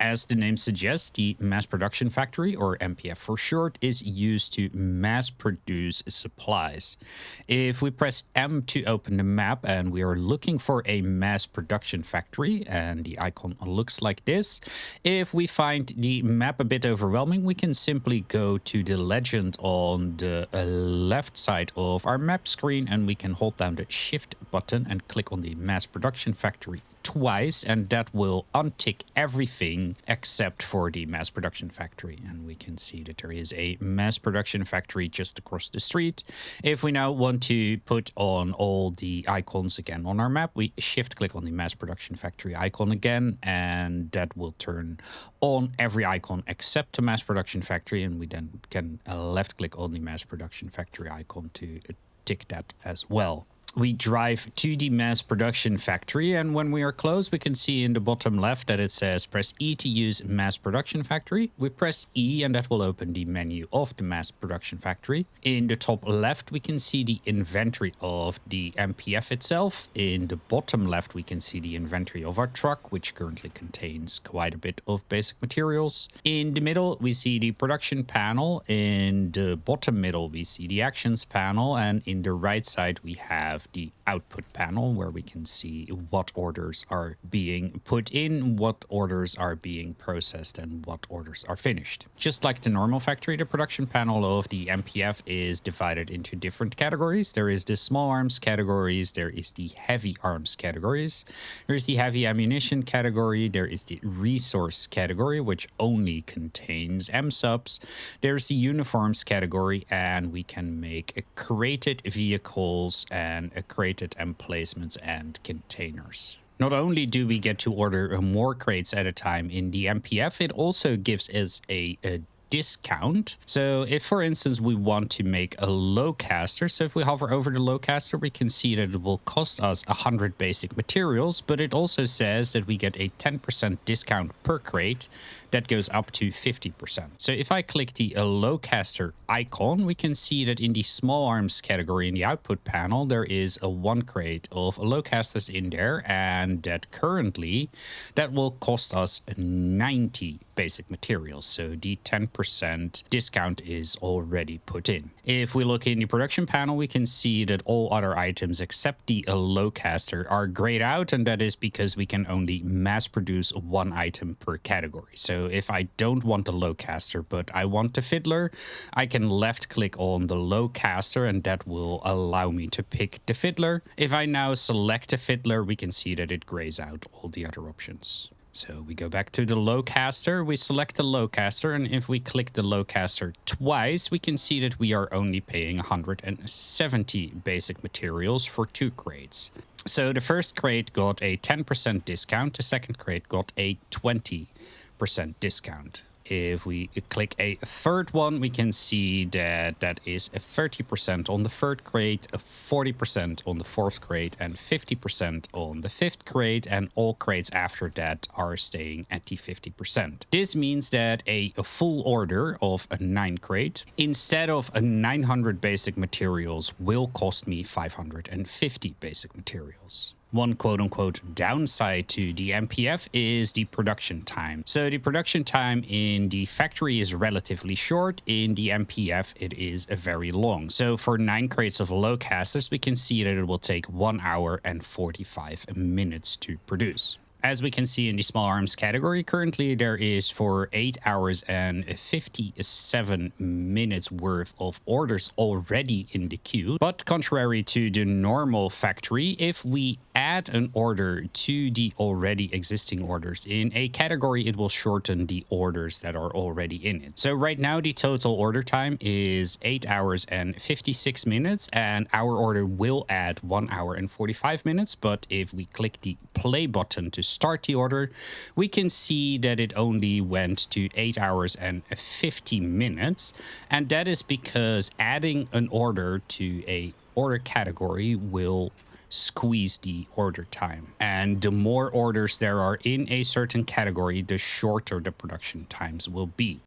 As the name suggests, the mass production factory, or MPF for short, is used to mass produce supplies. If we press M to open the map and we are looking for a mass production factory, and the icon looks like this, if we find the map a bit overwhelming, we can simply go to the legend on the left side of our map screen, and we can hold down the Shift button and click on the mass production factory twice, and that will untick everything except for the mass production factory. And we can see that there is a mass production factory just across the street. If we now want to put on all the icons again on our map, we shift click on the mass production factory icon again, and that will turn on every icon except the mass production factory. And we then can left click on the mass production factory icon to tick that as well. We drive to the mass production factory, and when we are close, we can see in the bottom left that it says press E to use mass production factory. We press E and that will open the menu of the mass production factory. In the top left, we can see the inventory of the MPF itself. In the bottom left, we can see the inventory of our truck, which currently contains quite a bit of basic materials. In the middle, we see the production panel. In the bottom middle, we see the actions panel, and in the right side, we have the output panel where we can see what orders are being put in, what orders are being processed, and what orders are finished. Just like the normal factory, the production panel of the MPF is divided into different categories. There is the small arms categories, there is the heavy arms categories, there is the heavy ammunition category, there is the resource category, which only contains M-subs, there's the uniforms category, and we can make crated vehicles and crated emplacements and containers. Not only do we get to order more crates at a time in the MPF, it also gives us a discount. So if, for instance, we want to make a lowcaster, so if we hover over the lowcaster, we can see that it will cost us 100 basic materials, but it also says that we get a 10% discount per crate that goes up to 50%. So if I click the lowcaster icon, we can see that in the small arms category in the output panel, there is a 1 crate of lowcasters in there, and that currently that will cost us 90 basic materials. So the 10% discount is already put in. If we look in the production panel, we can see that all other items except the lowcaster are grayed out, and that is because we can only mass produce 1 item per category. So if I don't want a lowcaster, but I want a fiddler, I can left click on the lowcaster, and that will allow me to pick the fiddler. If I now select a fiddler, we can see that it grays out all the other options. So we go back to the lowcaster, we select the lowcaster, and if we click the lowcaster twice, we can see that we are only paying 170 basic materials for 2 crates. So the first crate got a 10% discount, the second crate got a 20% discount. If we click a third one, we can see that that is a 30% on the third crate, a 40% on the fourth crate, and 50% on the fifth crate, and all crates after that are staying at the 50%. This means that a full order of a 9 crate, instead of a 900 basic materials, will cost me 550 basic materials. One quote-unquote downside to the MPF is the production time. So the production time in the factory is relatively short. In the MPF, it is very long. So for 9 crates of lowcasters, we can see that it will take 1 hour and 45 minutes to produce. As we can see in the small arms category, currently there is for 8 hours and 57 minutes worth of orders already in the queue. But contrary to the normal factory, if we add an order to the already existing orders in a category, it will shorten the orders that are already in it. So right now the total order time is 8 hours and 56 minutes, and our order will add 1 hour and 45 minutes. But if we click the play button to start the order, we can see that it only went to 8 hours and 50 minutes. And that is because adding an order to a order category will squeeze the order time. And the more orders there are in a certain category, the shorter the production times will be.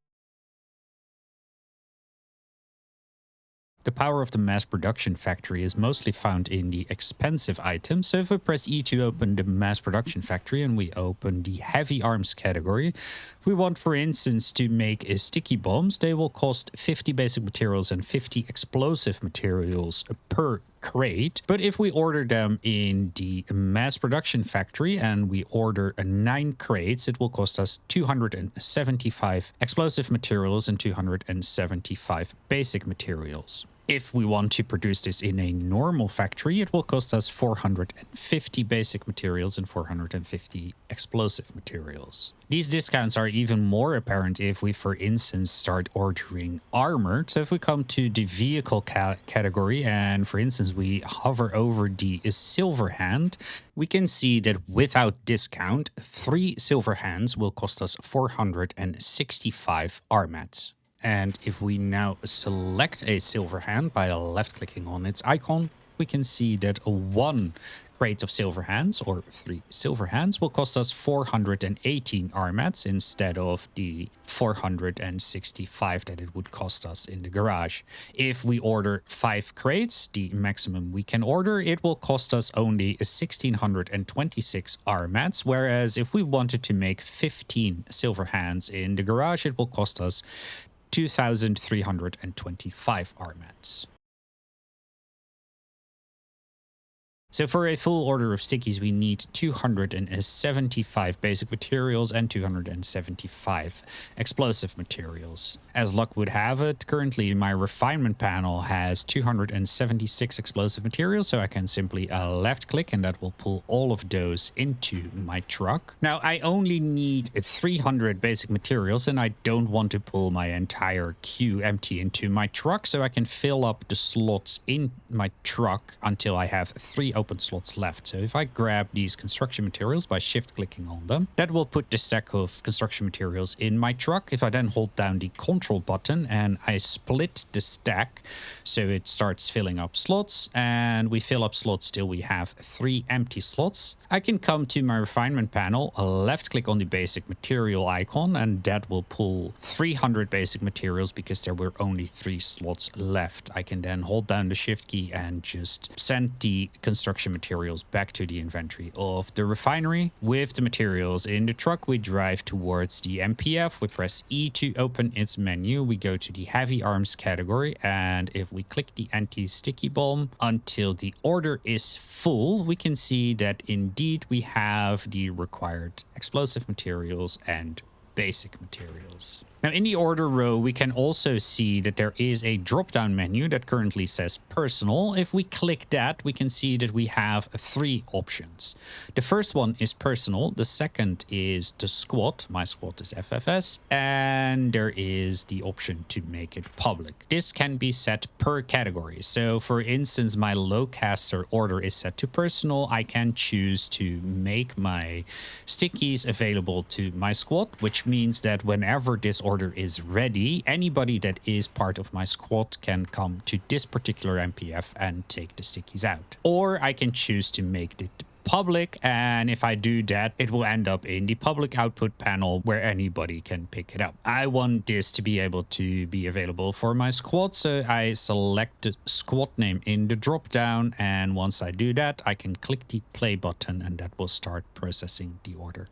The power of the mass production factory is mostly found in the expensive items. So if we press E to open the mass production factory and we open the heavy arms category, if we want, for instance, to make a sticky bombs, they will cost 50 basic materials and 50 explosive materials per crate. But if we order them in the mass production factory and we order 9 crates, it will cost us 275 explosive materials and 275 basic materials. If we want to produce this in a normal factory, it will cost us 450 basic materials and 450 explosive materials. These discounts are even more apparent if we, for instance, start ordering armor. So if we come to the vehicle category and, for instance, we hover over the silver hand, we can see that without discount, 3 silver hands will cost us 465 armats. And if we now select a silver hand by left-clicking on its icon, we can see that 1 crate of silver hands, or 3 silver hands, will cost us 418 armats instead of the 465 that it would cost us in the garage. If we order 5 crates, the maximum we can order, it will cost us only 1,626 armats, whereas if we wanted to make 15 silver hands in the garage, it will cost us 2,325 armats. So for a full order of stickies, we need 275 basic materials and 275 explosive materials. As luck would have it, currently my refinement panel has 276 explosive materials, so I can simply left click and that will pull all of those into my truck. Now I only need 300 basic materials and I don't want to pull my entire queue empty into my truck, so I can fill up the slots in my truck until I have 3 open slots left. So if I grab these construction materials by shift clicking on them, that will put the stack of construction materials in my truck. If I then hold down the control button and I split the stack so it starts filling up slots, and we fill up slots till we have 3 empty slots, I can come to my refinement panel, left click on the basic material icon, and that will pull 300 basic materials because there were only 3 slots left. I can then hold down the shift key and just send the construction materials back to the inventory of the refinery. With the materials in the truck, we drive towards the MPF. We press E to open its menu. We go to the heavy arms category, and if we click the anti-sticky bomb until the order is full, we can see that indeed we have the required explosive materials and basic materials. Now in the order row, we can also see that there is a drop-down menu that currently says personal. If we click that, we can see that we have 3 options. The first one is personal. The second is the squad. My squad is FFS. And there is the option to make it public. This can be set per category. So for instance, my lowcaster order is set to personal. I can choose to make my stickies available to my squad, which means that whenever this order is ready, anybody that is part of my squad can come to this particular MPF and take the stickies out. Or I can choose to make it public, and if I do that, it will end up in the public output panel where anybody can pick it up. I want this to be able to be available for my squad, so I select the squad name in the drop down, and once I do that, I can click the play button and that will start processing the order.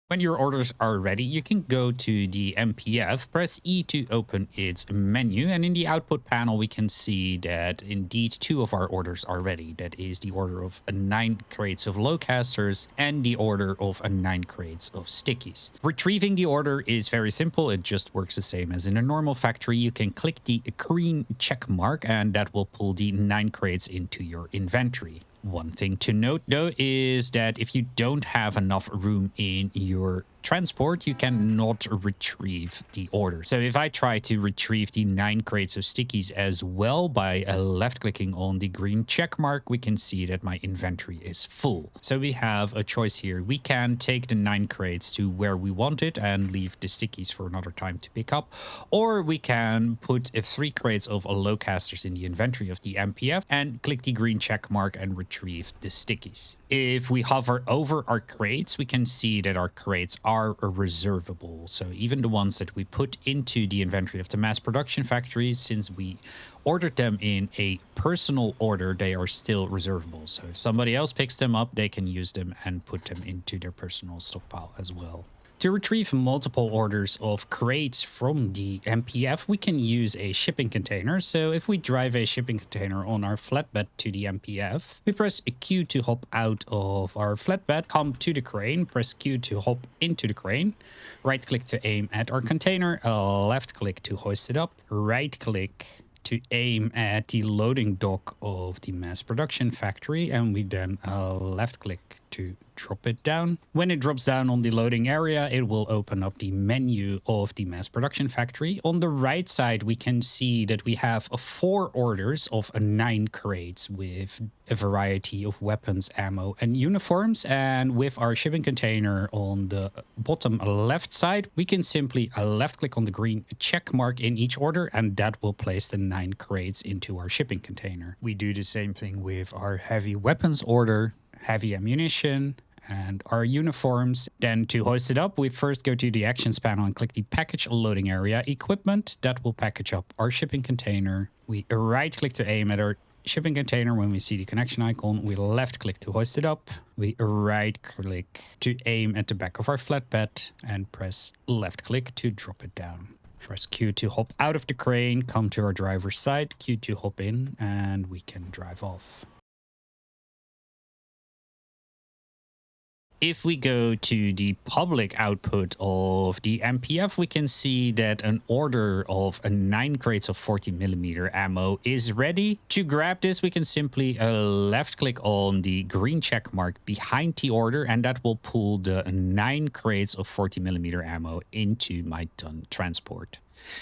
When your orders are ready, you can go to the MPF, press E to open its menu, and in the output panel, we can see that indeed 2 of our orders are ready. That is the order of 9 crates of lowcasters and the order of 9 crates of stickies. Retrieving the order is very simple. It just works the same as in a normal factory. You can click the green check mark and that will pull the 9 crates into your inventory. One thing to note, though, is that if you don't have enough room in your transport, you cannot retrieve the order. So if I try to retrieve the 9 crates of stickies as well by left clicking on the green check mark, we can see that my inventory is full. So we have a choice here. We can take the 9 crates to where we want it and leave the stickies for another time to pick up, or we can put 3 crates of lowcasters in the inventory of the MPF and click the green check mark and retrieve the stickies. If we hover over our crates, we can see that our crates are reservable. So even the ones that we put into the inventory of the mass production factory, since we ordered them in a personal order, they are still reservable. So if somebody else picks them up, they can use them and put them into their personal stockpile as well. To retrieve multiple orders of crates from the MPF, we can use a shipping container. So if we drive a shipping container on our flatbed to the MPF, we press Q to hop out of our flatbed, come to the crane, press Q to hop into the crane, right click to aim at our container, left click to hoist it up, right click to aim at the loading dock of the mass production factory, and we then left click to drop it down. When it drops down on the loading area, it will open up the menu of the mass production factory. On the right side, we can see that we have 4 orders of 9 crates with a variety of weapons, ammo, and uniforms. And with our shipping container on the bottom left side, we can simply left click on the green check mark in each order, and that will place the 9 crates into our shipping container. We do the same thing with our heavy weapons order, heavy ammunition, and our uniforms. Then to hoist it up, we first go to the actions panel and click the package loading area equipment. That will package up our shipping container. We right click to aim at our shipping container. When we see the connection icon, we left click to hoist it up. We right click to aim at the back of our flatbed and press left click to drop it down. Press Q to hop out of the crane, come to our driver's side, Q to hop in, and we can drive off. If we go to the public output of the MPF, we can see that an order of 9 crates of 40mm ammo is ready. To grab this, we can simply left click on the green check mark behind the order, and that will pull the 9 crates of 40mm ammo into my done transport.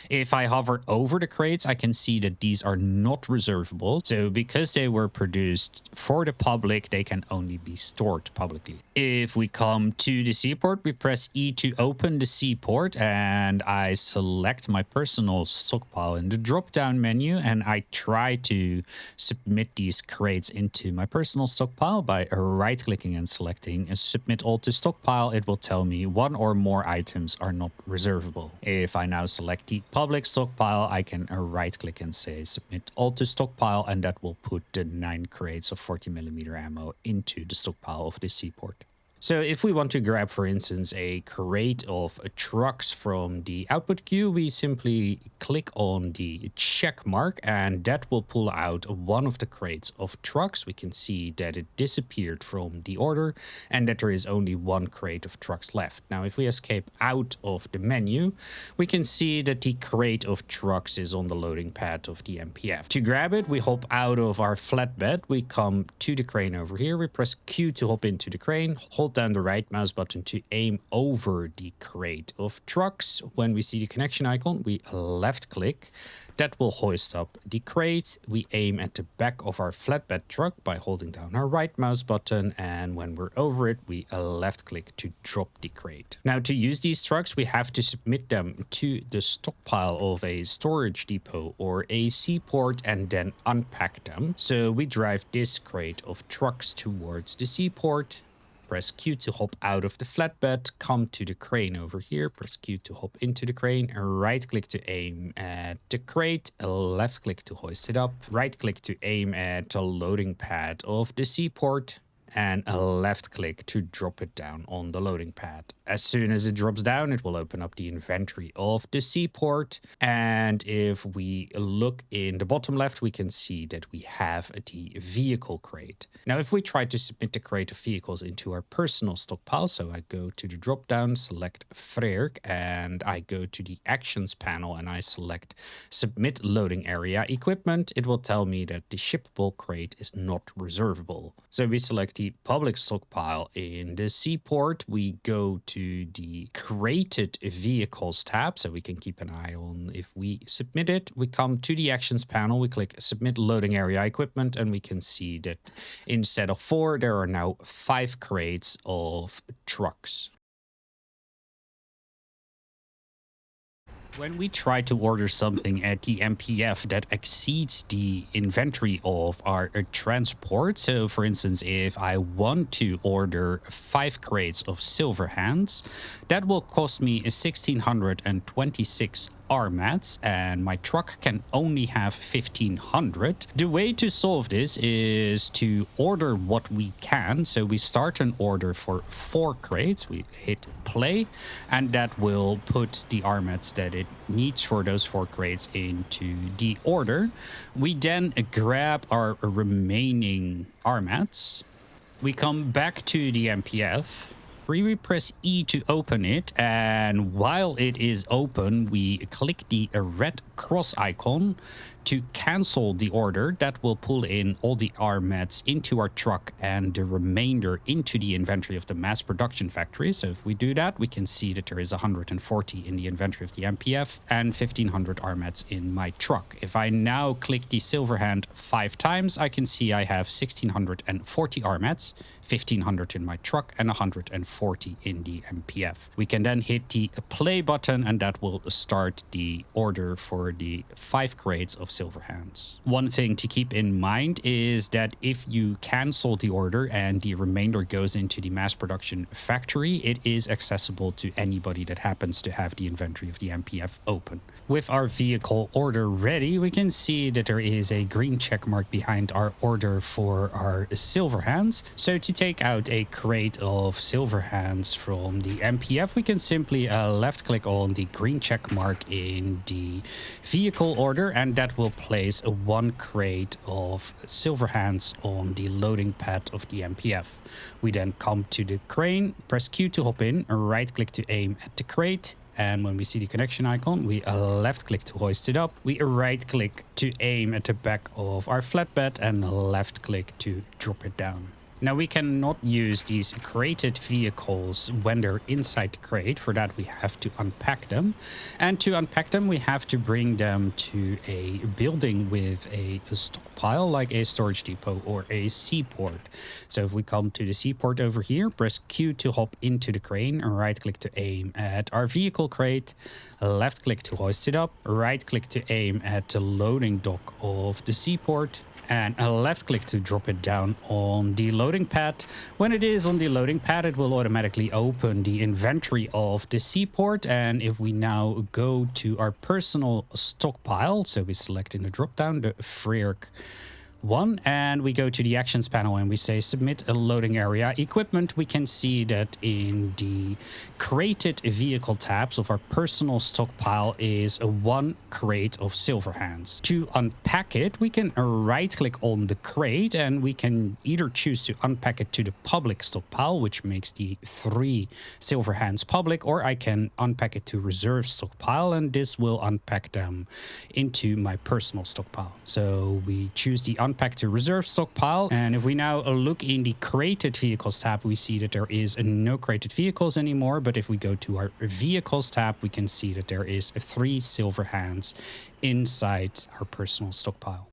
If I hover over the crates, I can see that these are not reservable. So because they were produced for the public, they can only be stored publicly. If we come to the seaport, we press E to open the seaport, and I select my personal stockpile in the drop-down menu, and I try to submit these crates into my personal stockpile by right-clicking and selecting Submit All to Stockpile. It will tell me 1 or more items are not reservable. If I now select the public stockpile, I can right click and say Submit All to Stockpile, and that will put the 9 crates of 40mm ammo into the stockpile of the seaport. So if we want to grab, for instance, a crate of trucks from the output queue, we simply click on the check mark, and that will pull out one of the crates of trucks. We can see that it disappeared from the order and that there is only 1 crate of trucks left. Now, if we escape out of the menu, we can see that the crate of trucks is on the loading pad of the MPF. To grab it, we hop out of our flatbed, we come to the crane over here, we press Q to hop into the crane, hold down the right mouse button to aim over the crate of trucks. When we see the connection icon, we left click. That will hoist up the crate. We aim at the back of our flatbed truck by holding down our right mouse button, and when we're over it, we left click to drop the crate. Now, to use these trucks, we have to submit them to the stockpile of a storage depot or a seaport and then unpack them. So we drive this crate of trucks towards the seaport. Press Q to hop out of the flatbed, come to the crane over here, press Q to hop into the crane, right click to aim at the crate, left click to hoist it up, right click to aim at the loading pad of the seaport, and a left click to drop it down on the loading pad. As soon as it drops down, it will open up the inventory of the seaport. And if we look in the bottom left, we can see that we have the vehicle crate. Now, if we try to submit the crate of vehicles into our personal stockpile, so I go to the drop down, select Frerk, and I go to the actions panel and I select Submit Loading Area Equipment, it will tell me that the shippable crate is not reservable. So we select the public stockpile in the seaport, we go to the created vehicles tab, so we can keep an eye on if we submit it. We come to the actions panel, we click Submit Loading Area Equipment, and we can see that instead of 4, there are now 5 crates of trucks. When we try to order something at the MPF that exceeds the inventory of our transport, so for instance, if I want to order 5 crates of silver hands, that will cost me 1,626 RMATs, and my truck can only have 1,500. The way to solve this is to order what we can. So we start an order for 4 crates, we hit play, and that will put the RMATs that it needs for those 4 crates into the order. We then grab our remaining RMATs. We come back to the MPF. We press E to open it, and while it is open, we click the red cross icon to cancel the order. That will pull in all the RMATs into our truck and the remainder into the inventory of the mass production factory. So if we do that, we can see that there is 140 in the inventory of the MPF and 1,500 RMATs in my truck. If I now click the silver hand 5 times, I can see I have 1,640 RMATs, 1,500 in my truck, and 140 in the MPF. We can then hit the play button, and that will start the order for the 5 crates of silver hands. One thing to keep in mind is that if you cancel the order and the remainder goes into the mass production factory, it is accessible to anybody that happens to have the inventory of the MPF open. With our vehicle order ready, we can see that there is a green check mark behind our order for our silver hands. So to take out a crate of silver hands from the MPF, we can simply left click on the green check mark in the vehicle order, and that will place 1 crate of silver hands on the loading pad of the MPF. We then come to the crane, press Q to hop in, right click to aim at the crate, and when we see the connection icon, we left click to hoist it up. We right click to aim at the back of our flatbed and left click to drop it down. Now, we cannot use these crated vehicles when they're inside the crate. For that, we have to unpack them. And to unpack them, we have to bring them to a building with a stockpile, like a storage depot or a seaport. So if we come to the seaport over here, press Q to hop into the crane, right click to aim at our vehicle crate, left click to hoist it up, right click to aim at the loading dock of the seaport, and a left click to drop it down on the loading pad. When it is on the loading pad, it will automatically open the inventory of the seaport. And if we now go to our personal stockpile, so we select in the drop down the Freerk one, and we go to the actions panel and we say submit a loading area equipment, we can see that in the crated vehicle tabs of our personal stockpile is 1 crate of silver hands. To unpack it, we can right click on the crate and we can either choose to unpack it to the public stockpile, which makes the 3 silver hands public, or I can unpack it to reserve stockpile, and this will unpack them into my personal stockpile. So we choose the unpack to reserve stockpile, and if we now look in the created vehicles tab, we see that there is no created vehicles anymore. But if we go to our vehicles tab, we can see that there is 3 silver hands inside our personal stockpile.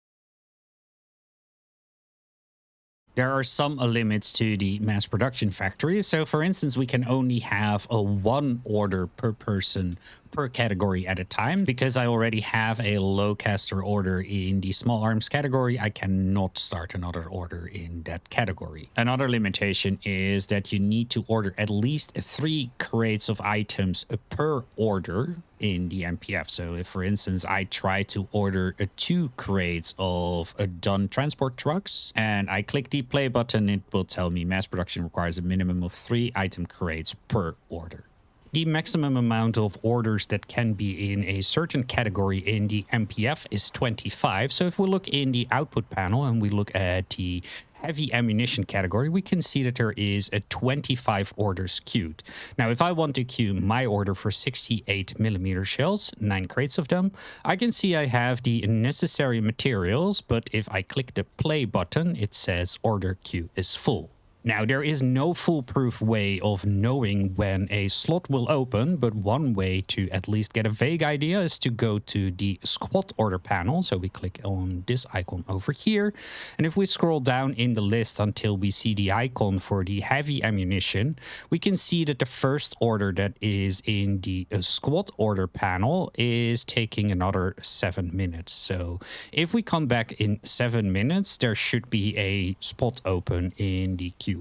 There are some limits to the mass production factory. So for instance, we can only have a 1 order per person per category at a time. Because I already have a low caster order in the small arms category, I cannot start another order in that category. Another limitation is that you need to order at least 3 crates of items per order in the MPF. So if, for instance, I try to order 2 crates of done transport trucks and I click the play button, it will tell me mass production requires a minimum of 3 item crates per order. The maximum amount of orders that can be in a certain category in the MPF is 25. So if we look in the output panel and we look at the heavy ammunition category, we can see that there is 25 orders queued. Now, if I want to queue my order for 68mm shells, 9 crates of them, I can see I have the necessary materials, but if I click the play button, it says order queue is full. Now, there is no foolproof way of knowing when a slot will open, but one way to at least get a vague idea is to go to the squad order panel. So we click on this icon over here. And if we scroll down in the list until we see the icon for the heavy ammunition, we can see that the first order that is in the squad order panel is taking another 7 minutes. So if we come back in 7 minutes, there should be a spot open in the queue.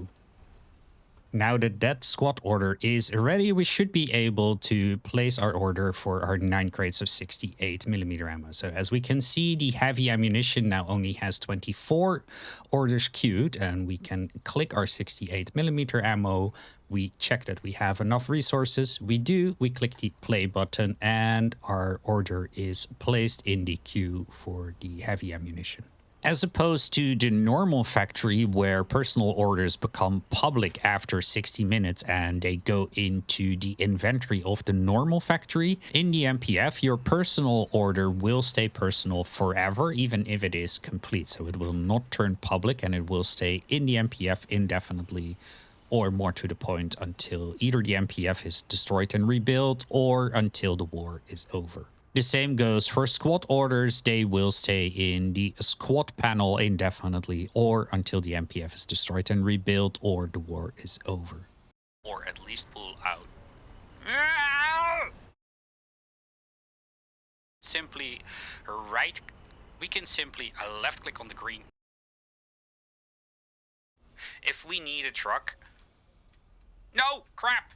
Now that that squad order is ready, we should be able to place our order for our 9 crates of 68mm ammo. So as we can see, the heavy ammunition now only has 24 orders queued, and we can click our 68mm ammo. We check that we have enough resources. We do. We click the play button and our order is placed in the queue for the heavy ammunition. As opposed to the normal factory where personal orders become public after 60 minutes and they go into the inventory of the normal factory, in the MPF, your personal order will stay personal forever, even if it is complete. So it will not turn public and it will stay in the MPF indefinitely, or more to the point, until either the MPF is destroyed and rebuilt or until the war is over. The same goes for squad orders. They will stay in the squad panel indefinitely or until the MPF is destroyed and rebuilt or the war is over. Or at least pull out. Simply right, we can simply left click on the green. If we need a truck. No, crap.